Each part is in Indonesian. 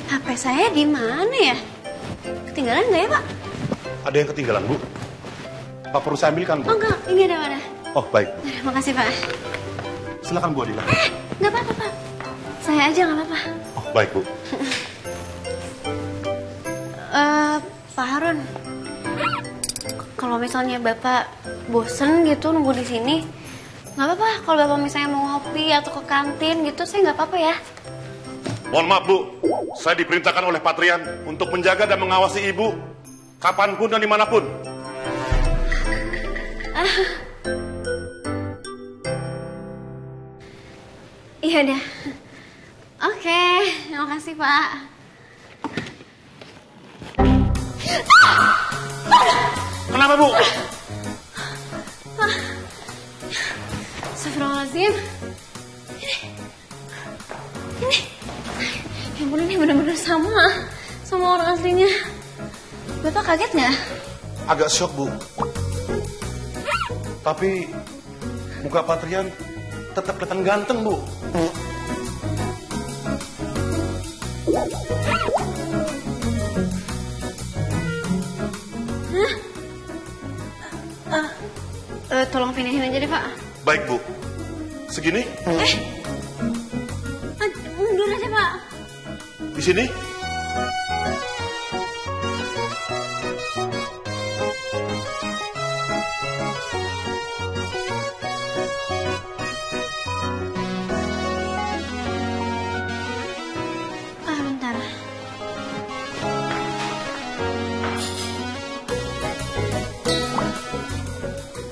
HP saya di mana ya? Ketinggalan nggak ya, Pak? Ada yang ketinggalan, Bu? Pak perlu saya ambilkan, Bu? Oh enggak, ini ada. Oh, baik. Makasih, Pak. Silakan, Bu Adila. Nggak apa-apa, Pak. Saya aja nggak apa-apa. Oh, baik, Bu. Pak Harun, kalau misalnya Bapak bosen gitu nunggu di sini, nggak apa-apa. Kalau Bapak misalnya mau ngopi atau ke kantin gitu, saya nggak apa-apa ya. Mohon maaf, Bu. Saya diperintahkan oleh Patrian untuk menjaga dan mengawasi Ibu kapanpun dan dimanapun. Iya dah. Oke, terima kasih, Pak. Kenapa, Bu? Astagfirullahaladzim. Ini. Ya ampun, ini benar-benar sama orang aslinya. Bapak kaget nggak? Agak syok, Bu. Tapi muka Patrian tetap kelihatan ganteng, Bu. Tolong pindahin aja deh, Pak. Baik, Bu. Segini? Mundur aja, Pak. Di sini? Bentar.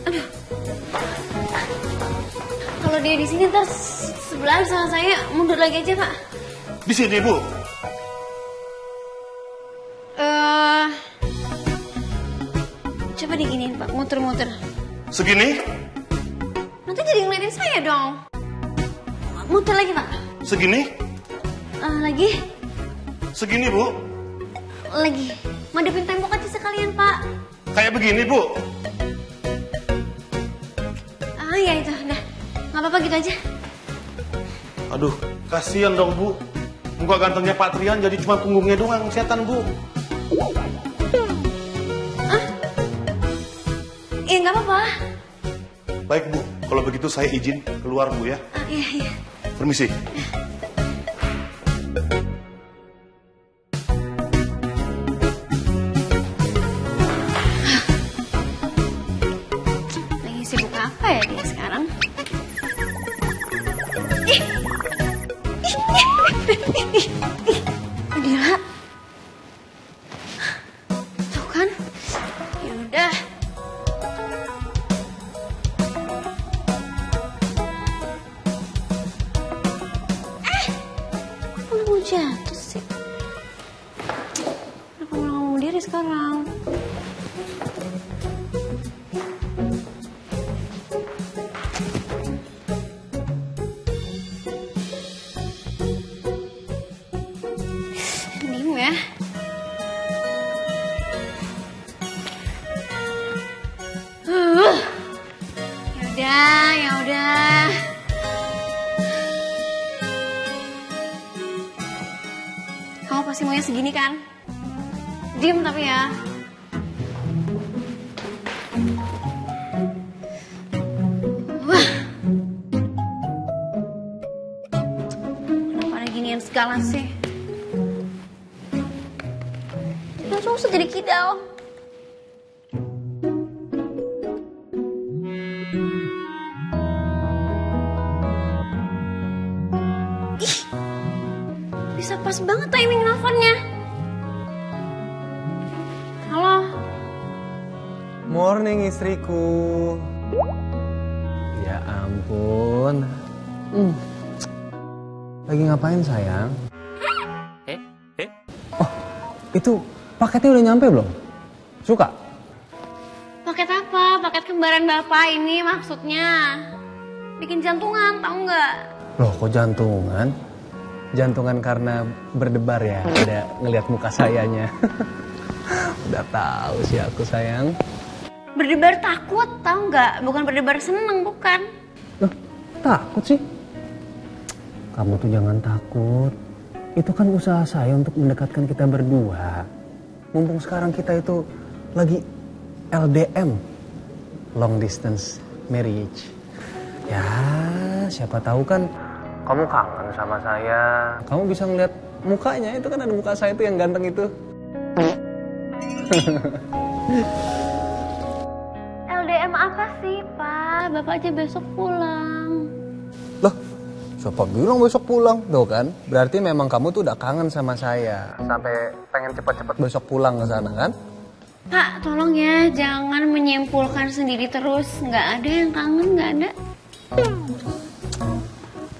Aduh. Kalau dia di sini ntar sebelahan sama saya, mundur lagi aja, Pak. Di sini, Bu. Coba diginiin, Pak, muter-muter. Segini? Nanti jadi ngeliatin saya dong. Muter lagi, Pak. Segini? Lagi. Segini, Bu. Lagi. Ngadepin tembok aja sekalian, Pak. Kayak begini, Bu. Ya itu, udah. Nggak apa-apa gitu aja. Aduh, kasihan dong, Bu. Muka gantengnya Patrian jadi cuma punggungnya doang, setan, Bu. Iya, nggak apa-apa. Baik, Bu. Kalau begitu saya izin keluar, Bu, ya. Iya. Permisi. Lagi sibuk apa ya dia sekarang? Gila. Tuh kan? Yaudah. Kok mau jatuh sih? Kenapa malah ngomong diri sekarang? Diem ya. Yaudah. Kamu pasti maunya segini kan? Diem tapi ya. Wah. Kenapa ada ginian segala sih? Langsung usah jadi kidal. Ih, bisa pas banget timing nelfonnya. Halo. Morning istriku. Ya ampun. Lagi ngapain sayang? Oh, itu paketnya udah nyampe belum? Suka? Paket apa? Paket kembaran bapak ini maksudnya. Bikin jantungan, tahu nggak? Loh kok jantungan? Jantungan karena berdebar ya, ada ngelihat muka sayanya. Udah tahu sih aku sayang. Berdebar takut, tahu nggak? Bukan berdebar seneng, bukan. Loh, takut sih? Kamu tuh jangan takut. Itu kan usaha saya untuk mendekatkan kita berdua. Mumpung sekarang kita itu lagi LDM, long distance marriage. Ya, siapa tahu kan kamu kangen sama saya. Kamu bisa ngeliat mukanya, itu kan ada muka saya itu yang ganteng itu. LDM apa sih, Pak? Bapak aja besok pulang. Loh, siapa bilang besok pulang? Tuh kan, berarti memang kamu tuh udah kangen sama saya. Sampai pengen cepet-cepet besok pulang ke sana kan? Pak, tolong ya, jangan menyimpulkan sendiri terus. Nggak ada yang kangen, nggak ada.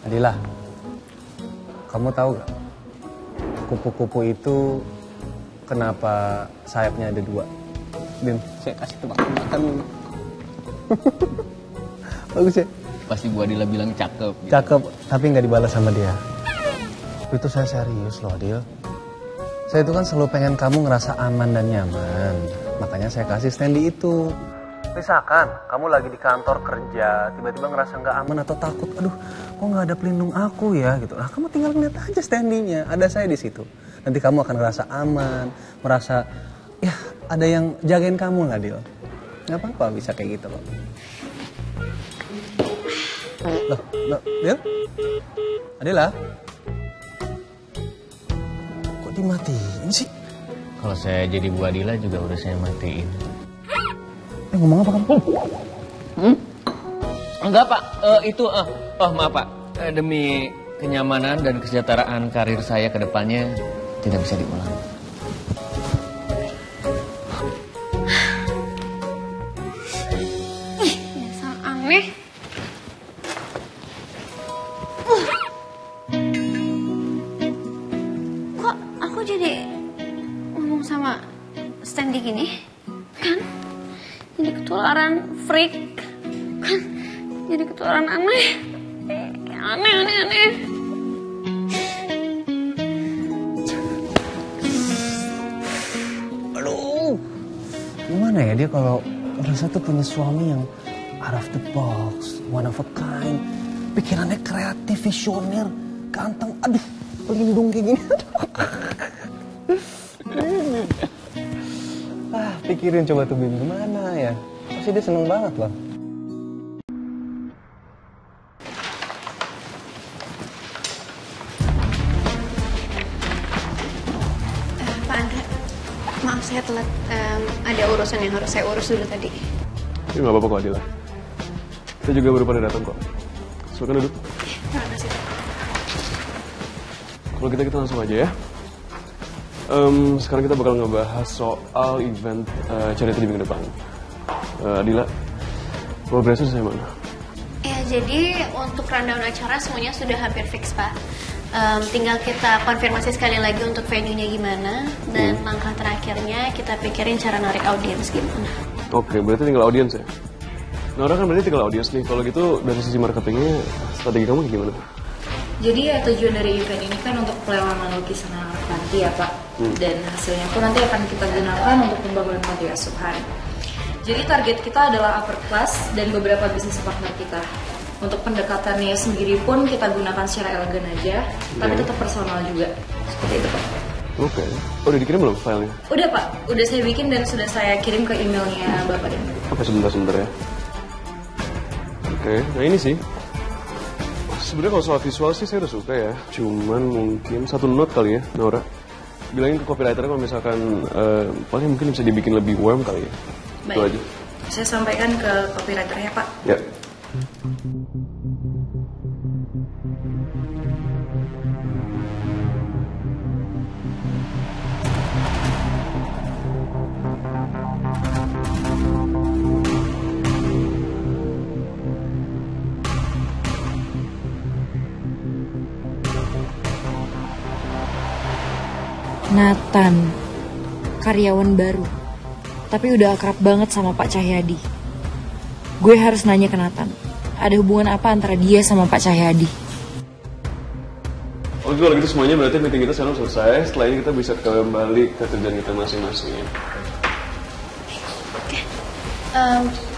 Adila, kamu tahu gak? Kupu-kupu itu kenapa sayapnya ada 2? Din, saya kasih tebak-tebakan dulu. Bagus ya? Pasti Bu Adila bilang cakep. Gitu. Cakep, tapi nggak dibalas sama dia. Itu saya serius loh, Adil. Saya itu kan selalu pengen kamu ngerasa aman dan nyaman. Makanya saya kasih Standy itu. Misalkan kamu lagi di kantor kerja, tiba-tiba ngerasa nggak aman atau takut, aduh, kok nggak ada pelindung aku ya gitu. Nah, kamu tinggal ngeliat aja Standy-nya, ada saya di situ. Nanti kamu akan ngerasa aman, merasa ya ada yang jagain kamu lah, Dil. Nggak apa-apa bisa kayak gitu loh. Loh, Dil? Adila? Kok dimatiin sih? Kalau saya jadi Bu Adila juga udah saya matiin. Ngomong apa kamu? Enggak Pak, maaf Pak. Demi kenyamanan dan kesejahteraan karir saya ke depannya tidak bisa diulang. Dasar aneh. Kok aku jadi ngomong sama Standy gini? Kan? Jadi ketularan freak. Kan? Jadi ketularan aneh. Aneh. Aduh, gimana ya dia kalau Risa tuh punya suami yang out of the box, one of a kind, pikirannya kreatif, visioner, ganteng, aduh, pelindung kayak gini. Pikirin coba tuh Bim, gimana ya? Pasti dia seneng banget loh. Pak Andra, maaf saya telat. Ada urusan yang harus saya urus dulu tadi. Ini nggak apa-apa kok Adila. Kita juga baru pada datang kok. Silakan duduk. Terima kasih. Kalau kita langsung aja ya. Sekarang kita bakal ngebahas soal event charity di minggu depan. Adila, progresnya saya mana? Ya, jadi untuk rundown acara semuanya sudah hampir fix, Pak. Tinggal kita konfirmasi sekali lagi untuk venue-nya gimana. Dan langkah terakhirnya kita pikirin cara narik audiens gimana. Oke, berarti tinggal audiens ya? Nora kan berarti tinggal audiens nih. Kalau gitu dari sisi marketingnya, strategi kamu gimana? Jadi ya tujuan dari event ini kan untuk pelelangan lukisan anak panti ya Pak. Dan hasilnya pun nanti akan kita gunakan untuk pembangunan panti asuhan. Jadi target kita adalah upper class dan beberapa bisnis partner kita. Untuk pendekatannya sendiri pun kita gunakan secara elegan aja, tapi tetap personal juga. Seperti itu Pak. Oke. Udah dikirim belum filenya? Udah Pak, udah saya bikin dan sudah saya kirim ke emailnya Bapak dan Ibu. Oke, sebentar ya. Oke, nah ini sih. Sebenarnya kalau soal visual sih saya udah suka ya. Cuman mungkin satu note kali ya, Nora. Bilangin ke copywriter kalau misalkan paling mungkin bisa dibikin lebih warm kali ya. Baik. Itu aja. Saya sampaikan ke copywriternya Pak. Ya. Nathan, karyawan baru, tapi udah akrab banget sama Pak Cahyadi. Gue harus nanya ke Nathan, ada hubungan apa antara dia sama Pak Cahyadi? Oke, kalau gitu semuanya berarti meeting kita sekarang selesai. Setelah ini kita bisa kembali ke kerjaan kita masing-masing ya. Oke.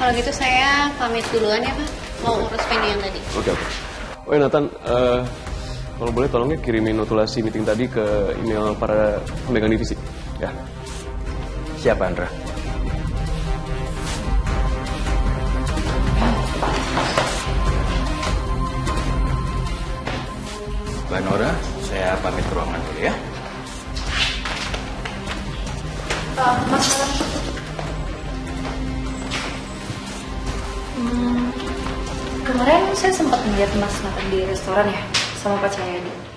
Kalau gitu saya pamit duluan ya Pak. Mau urus venue yang tadi. Oke. Oh ya Nathan, Kalau boleh tolongnya kirimin notulasi meeting tadi ke email para pemegang divisi. Ya. Siapa, Andra? Mbak Nora, saya pamit ke ruangan dulu ya. Mas, kemarin saya sempat melihat Mas makan di restoran ya sama Pak Cahyadi.